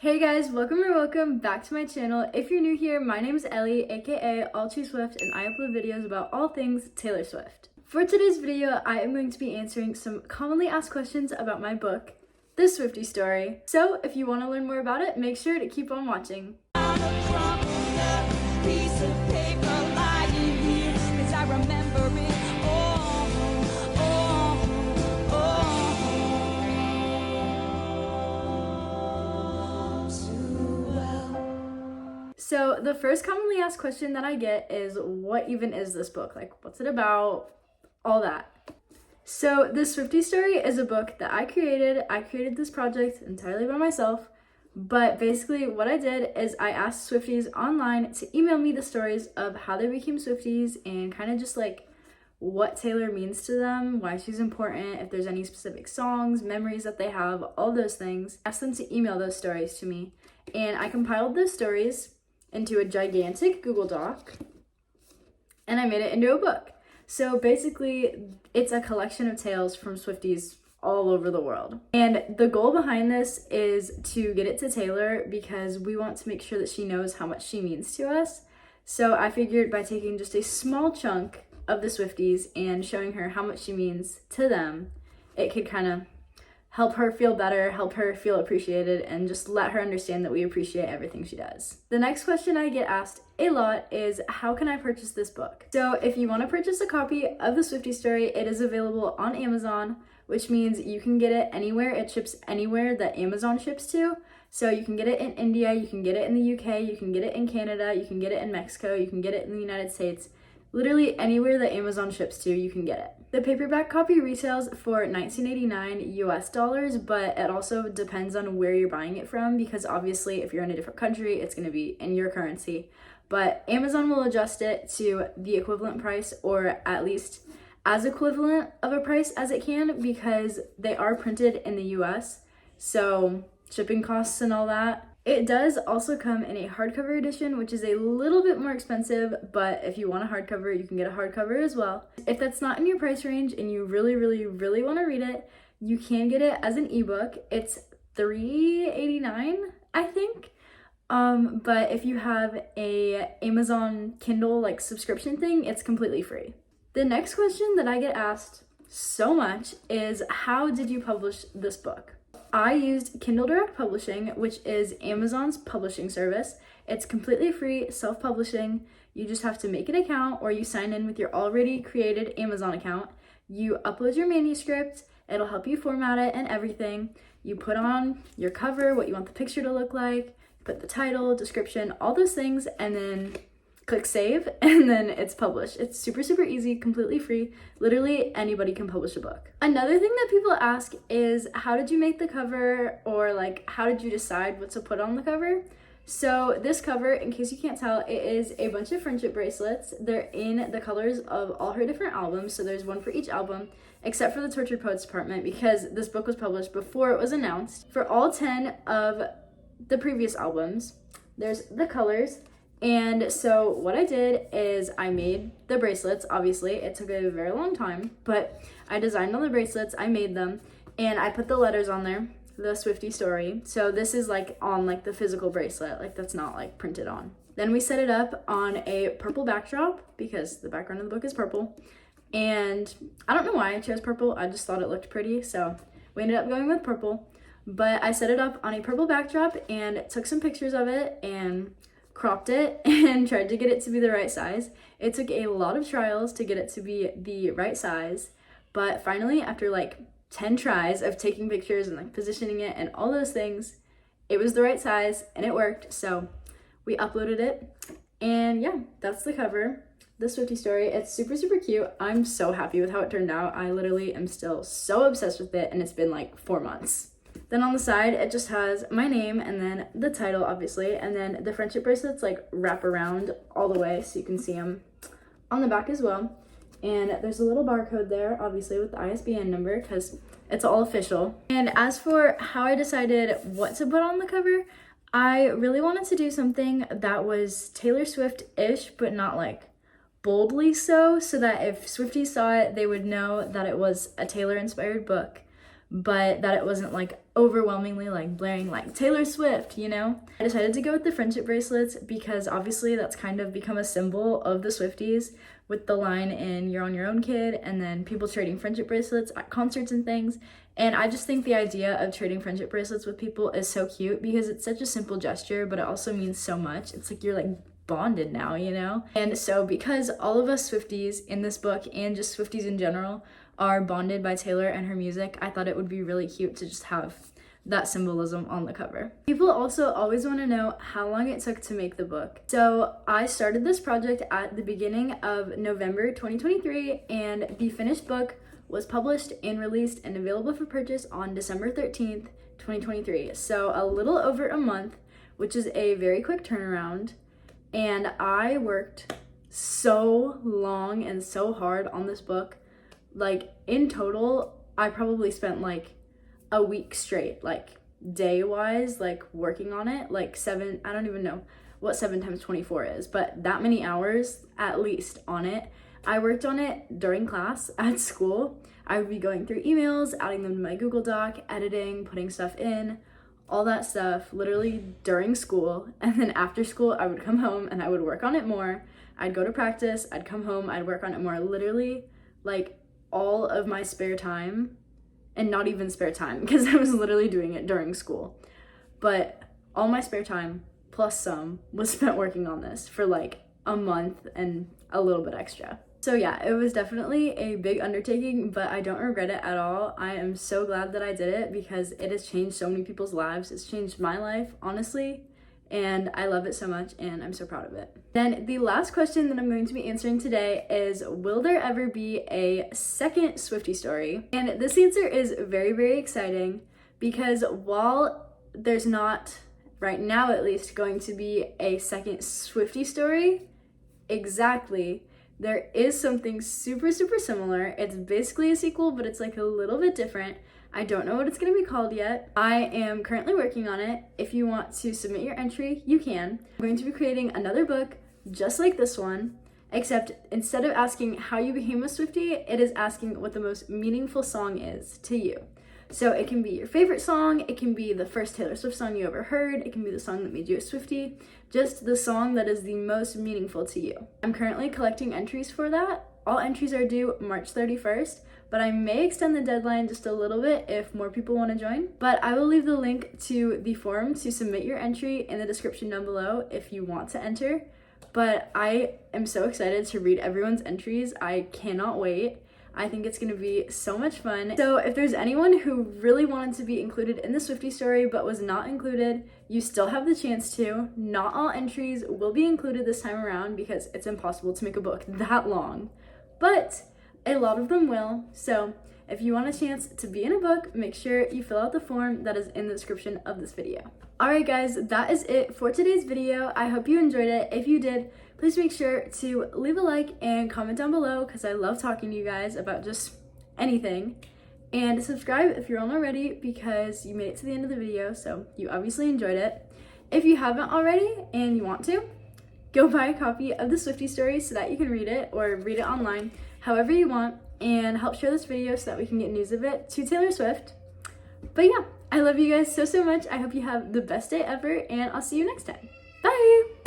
Hey guys, welcome back to my channel. If you're new here, my name is Ellie, aka All Too Swift, and I upload videos about all things Taylor Swift. For today's video, I am going to be answering some commonly asked questions about my book, The Swiftie Story. So if you want to learn more about it, make sure to keep on watching. So the first commonly asked question that I get is, what even is this book? Like, what's it about? All that. So The Swiftie Story is a book that I created. I created this project entirely by myself. But basically what I did is I asked Swifties online to email me the stories of how they became Swifties and kind of just like what Taylor means to them, why she's important, if there's any specific songs, memories that they have, all those things. I asked them to email those stories to me. And I compiled those stories into a gigantic Google Doc, and I made it into a book. So basically, it's a collection of tales from Swifties all over the world. And the goal behind this is to get it to Taylor because we want to make sure that she knows how much she means to us. So I figured by taking just a small chunk of the Swifties and showing her how much she means to them, it could kind of help her feel better, help her feel appreciated, and just let her understand that we appreciate everything she does. The next question I get asked a lot is, how can I purchase this book? So if you want to purchase a copy of The Swiftie Story, it is available on Amazon, which means you can get it anywhere. It ships anywhere that Amazon ships to. So you can get it in India, you can get it in the UK, you can get it in Canada, you can get it in Mexico, you can get it in the United States. Literally anywhere that Amazon ships to, you can get it. The paperback copy retails for $19.89 US, but it also depends on where you're buying it from because obviously if you're in a different country, it's going to be in your currency. But Amazon will adjust it to the equivalent price, or at least as equivalent of a price as it can, because they are printed in the US. So shipping costs and all that. It does also come in a hardcover edition, which is a little bit more expensive, but if you want a hardcover, you can get a hardcover as well. If that's not in your price range and you really want to read it, you can get it as an ebook. It's $3.89, I think. But if you have a Amazon Kindle like subscription thing, it's completely free. The next question that I get asked so much is, how did you publish this book? I used Kindle Direct Publishing, which is Amazon's publishing service. It's completely free, self-publishing. You just have to make an account or you sign in with your already created Amazon account. You upload your manuscript, it'll help you format it and everything. You put on your cover, what you want the picture to look like, put the title, description, all those things, and then click save, and then it's published. It's super easy, completely free. Literally anybody can publish a book. Another thing that people ask is, how did you make the cover, or like how did you decide what to put on the cover? So this cover, in case you can't tell, it is a bunch of friendship bracelets. They're in the colors of all her different albums, so there's one for each album, except for the Tortured Poets department because this book was published before it was announced. For all 10 of the previous albums, there's the colors. And so what I did is I made the bracelets. Obviously it took a very long time, but I designed all the bracelets, I made them, and I put the letters on there, The Swiftie Story. So this is like on like the physical bracelet, like that's not like printed on. Then we set it up on a purple backdrop because the background of the book is purple. And I don't know why I chose purple, I just thought it looked pretty, so we ended up going with purple. But I set it up on a purple backdrop and took some pictures of it and cropped it and tried to get it to be the right size. It took a lot of trials to get it to be the right size, but finally after like 10 tries of taking pictures and like positioning it and all those things, it was the right size and it worked. So we uploaded it, and yeah, that's the cover, The Swiftie Story. It's super cute. I'm so happy with how it turned out. I literally am still so obsessed with it, and it's been like 4 months. Then on the side, it just has my name and then the title, obviously, and then the friendship bracelets like wrap around all the way so you can see them on the back as well. And there's a little barcode there, obviously, with the ISBN number because it's all official. And as for how I decided what to put on the cover, I really wanted to do something that was Taylor Swift-ish, but not like boldly so that if Swifties saw it, they would know that it was a Taylor-inspired book. but that it wasn't like overwhelmingly like blaring like Taylor Swift, you know? I decided to go with the friendship bracelets because obviously that's kind of become a symbol of the Swifties, with the line in You're on Your Own Kid, and then people trading friendship bracelets at concerts and things. And I just think the idea of trading friendship bracelets with people is so cute because it's such a simple gesture, but it also means so much. It's like you're like bonded now, you know? And so because all of us Swifties in this book, and just Swifties in general, are bonded by Taylor and her music, I thought it would be really cute to just have that symbolism on the cover. People also always want to know how long it took to make the book. So I started this project at the beginning of November 2023, and the finished book was published and released and available for purchase on December 13th, 2023. So a little over a month, which is a very quick turnaround. And I worked so long and so hard on this book. Like in total, I probably spent like a week straight, like day-wise, like working on it, like I don't even know what 7 times 24 is, but that many hours at least on it. I worked on it during class at school. I would be going through emails, adding them to my Google Doc, editing, putting stuff in, all that stuff, literally during school. And then after school, I would come home and I would work on it more. I'd go to practice, I'd come home, I'd work on it more. Literally, like all of my spare time, and not even spare time because I was literally doing it during school. But all my spare time, plus some, was spent working on this for like a month and a little bit extra. So yeah, it was definitely a big undertaking, but I don't regret it at all. I am so glad that I did it because it has changed so many people's lives. It's changed my life, honestly, and I love it so much, and I'm so proud of it. Then the last question that I'm going to be answering today is, will there ever be a second Swiftie story? And this answer is very, very exciting because while there's not, right now at least, going to be a second Swiftie story, exactly, there is something super, super similar. It's basically a sequel, but it's like a little bit different. I don't know what it's going to be called yet. I am currently working on it. If you want to submit your entry, you can. I'm going to be creating another book just like this one, except instead of asking how you became a Swiftie, it is asking what the most meaningful song is to you. So it can be your favorite song, it can be the first Taylor Swift song you ever heard, it can be the song that made you a Swiftie, just the song that is the most meaningful to you. I'm currently collecting entries for that. All entries are due March 31st, but I may extend the deadline just a little bit if more people want to join. But I will leave the link to the form to submit your entry in the description down below if you want to enter. But I am so excited to read everyone's entries. I cannot wait. I think it's going to be so much fun. So if there's anyone who really wanted to be included in the Swiftie story but was not included, you still have the chance to. Not all entries will be included this time around because it's impossible to make a book that long, but a lot of them will. So if you want a chance to be in a book, make sure you fill out the form that is in the description of this video. Alright guys, that is it for today's video. I hope you enjoyed it. If you did, please make sure to leave a like and comment down below because I love talking to you guys about just anything. And subscribe if you're not already because you made it to the end of the video, so you obviously enjoyed it. If you haven't already and you want to, go buy a copy of the Swiftie Story so that you can read it or read it online, however you want, and help share this video so that we can get news of it to Taylor Swift. But yeah, I love you guys so, so much. I hope you have the best day ever, and I'll see you next time. Bye!